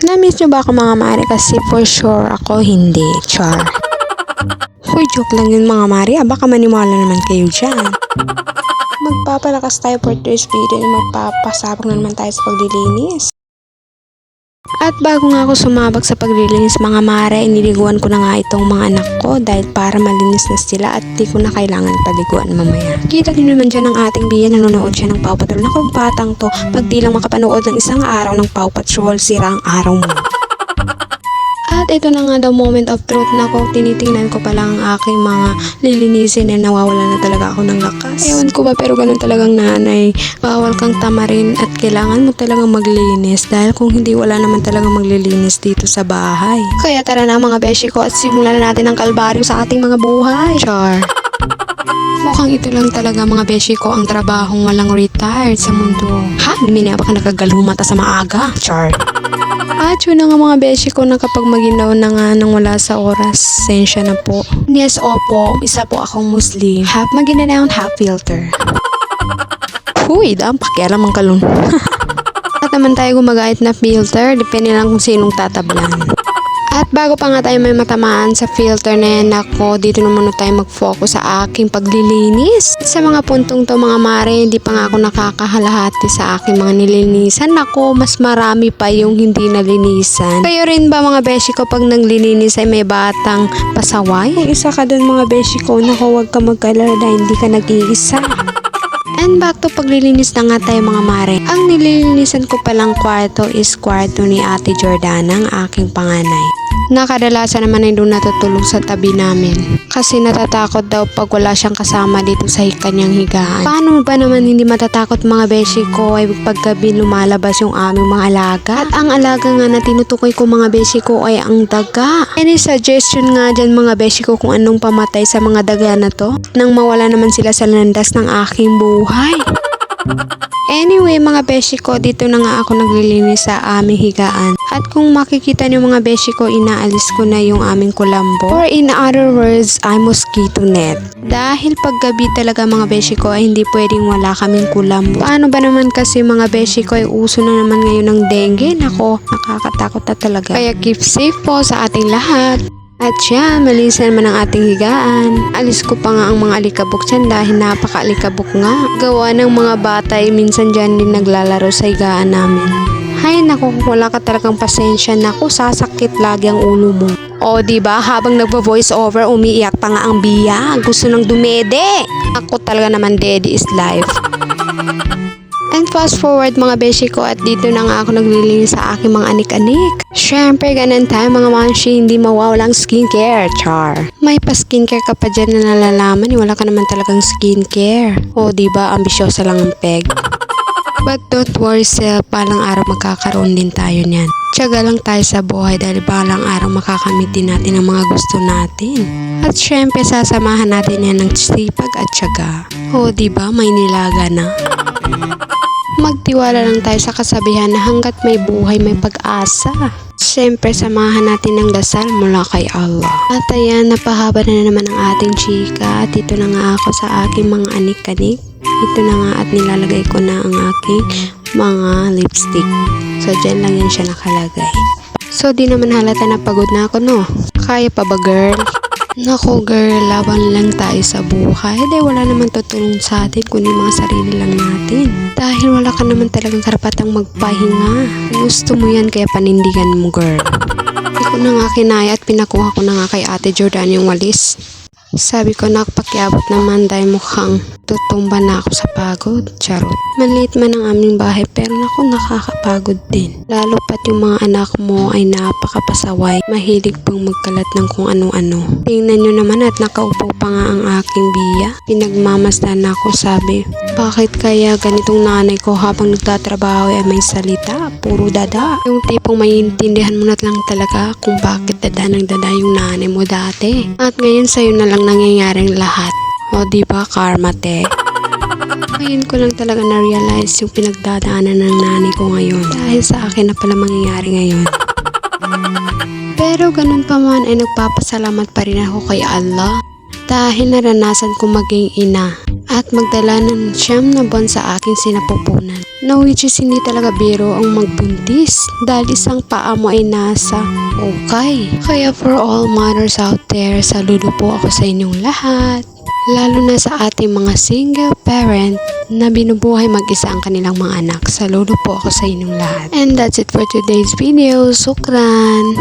Na-miss nyo ba ako mga mare? Kasi for sure ako hindi. Char. Uy, joke lang yun mga mare. Baka maniwala naman kayo dyan. Magpapalakas tayo for today's video. Magpapasabak na naman tayo sa paglilinis. At bago nga ako sumabak sa paglilinis mga mare, iniliguan ko na nga itong mga anak ko dahil para malinis na sila at di ko na kailangan paliguan mamaya. Kita niyo naman dyan ang ating biya, nanonood siya ng Paw Patrol. Naku, batang to, pag di lang makapanood ng isang araw ng Paw Patrol, sira ang araw mo. At ito na nga daw moment of truth na kung tinitingnan ko pa lang ang aking mga lilinisin na nawawala na talaga ako ng lakas. Ewan ko ba pero ganun talagang nanay. Bawal kang tamarin at kailangan mo talagang maglinis dahil kung hindi wala naman talagang maglilinis dito sa bahay. Kaya tara na mga beshi ko at simulan na natin ang kalbaryo sa ating mga buhay. Char. Mukhang ito lang talaga mga beshi ko ang trabahong walang retired sa mundo. Ha? Hindi ba ka nagagalumata sa maaga? Char. At yun na nga mga beshi ko na kapag maginaw na nga nang wala sa oras, sensya na po. Yes, opo, isa po akong Muslim. Half maginaw, half filter. Huy, daan pakialam ang kalun. At naman tayo gumagait na filter, depende lang kung sinong tatablan. At bago pa nga tayo may matamaan sa filter na yan ako, dito naman tayo mag-focus sa aking paglilinis. Sa mga puntong to mga mare, hindi pa nga ako nakakahalahati sa aking mga nilinisan. Ako, mas marami pa yung hindi nalinisan. Kayo rin ba mga beshi ko pag naglilinis ay may batang pasaway? Kung isa ka dun mga beshi ko, naku, huwag ka mag-alala dahil hindi ka nag-iisa. And back to paglilinis na nga tayo mga mare. Ang nililinisan ko palang kwarto is kwarto ni Ate Jordana, ang aking panganay. Nakadalasan naman ay doon natutulog sa tabi namin. Kasi natatakot daw pag wala siyang kasama dito sa kanyang higaan. Paano ba naman hindi matatakot mga beshi ko ay paggabi lumalabas yung aming mga alaga? At ang alaga nga na tinutukoy ko mga beshi ko ay ang daga. Any suggestion nga dyan mga beshi ko kung anong pamatay sa mga daga na to? Nang mawala naman sila sa landas ng aking buhay. Anyway mga beshi ko, dito na nga ako naglilinis sa aming higaan. At kung makikita niyo mga beshi ko, inaalis ko na yung aming kulambo. Or in other words, ay mosquito net. Dahil paggabi talaga mga beshi ko ay hindi pwedeng wala kaming kulambo. Paano ba naman kasi mga beshi ko ay uso na naman ngayon ng dengue? Nako, nakakatakot na talaga. Kaya keep safe po sa ating lahat. At yan, malinis naman ang ating higaan. Alis ko pa nga ang mga alikabok dyan dahil napaka-alikabok nga. Gawa ng mga bata ay minsan dyan din naglalaro sa higaan namin. Hay naku, wala ka talagang pasensya. Naku, sasakit lagi ang ulo mo. O diba, habang nagpa-voice over, umiiyak pa nga ang biya. Gusto nang dumede. Ako talaga naman, daddy is life. And fast forward mga beshi ko at dito na nga ako naglilinis sa aking mga anik-anik. Syempre ganun tayo mga manshi, hindi mawawalang skincare, char. May pa skincare ka pa dyan na nalalaman, wala ka naman talagang skincare. O diba, ambisyosa lang ang peg. But don't worry self, balang araw magkakaroon din tayo niyan. Tiyaga lang tayo sa buhay dahil balang araw makakamit din natin ang mga gusto natin. At syempre sasamahan natin yan ng sipag at tiyaga. O diba, may nilaga na. Magtiwala lang tayo sa kasabihan na hanggat may buhay may pag-asa. Siyempre samahan natin ng dasal mula kay Allah. At ayan, napahaba na naman ang ating chika. At ito na nga ako sa aking mga anik-anik. Ito na nga at nilalagay ko na ang aking mga lipstick. So dyan lang yan siya nakalagay. So di naman halata na pagod na ako no. Kaya pa ba girl? Naku girl, laban lang tayo sa buhay. Dahil wala naman tutulong sa atin kundi mga sarili lang natin. Dahil wala ka naman talagang karapatang magpahinga. Gusto mo yan kaya panindigan mo girl. Hindi ko na nga kinaya at pinakuha ko na nga kay Ate Jordan yung walis. Sabi ko nakpakiabot naman dahil mukhang tutumba na ako sa pagod. Charot. Maliit man ang aming bahay pero naku nakakapagod din. Lalo pat yung mga anak mo ay napakapasaway. Mahilig pang magkalat ng kung ano-ano. Tingnan nyo naman at nakaupo pa nga ang aking biya. Pinagmamasdan ako sabi, bakit kaya ganitong nanay ko habang nagtatrabaho ay may salita? Puro dada. Yung tipong maintindihan mo na lang talaga kung bakit dada ng dada yung nanay mo dati. At ngayon sa'yo na lang nangyayaring lahat. O diba karma te? Ngayon ko lang talaga na-realize yung pinagdadaanan ng nanay ko ngayon. Dahil sa akin na pala mangyayari ngayon. Pero ganun pa man ay nagpapasalamat pa rin ako kay Allah. Dahil naranasan ko maging ina. At magdala ng 9 na buwan sa aking sinapupunan. Na which is hindi talaga biro ang magbuntis dahil isang paa mo ay nasa okay. Kaya for all mothers out there, saludo po ako sa inyong lahat. Lalo na sa ating mga single parent na binubuhay mag-isa ang kanilang mga anak. Saludo po ako sa inyong lahat. And that's it for today's video. Sukran!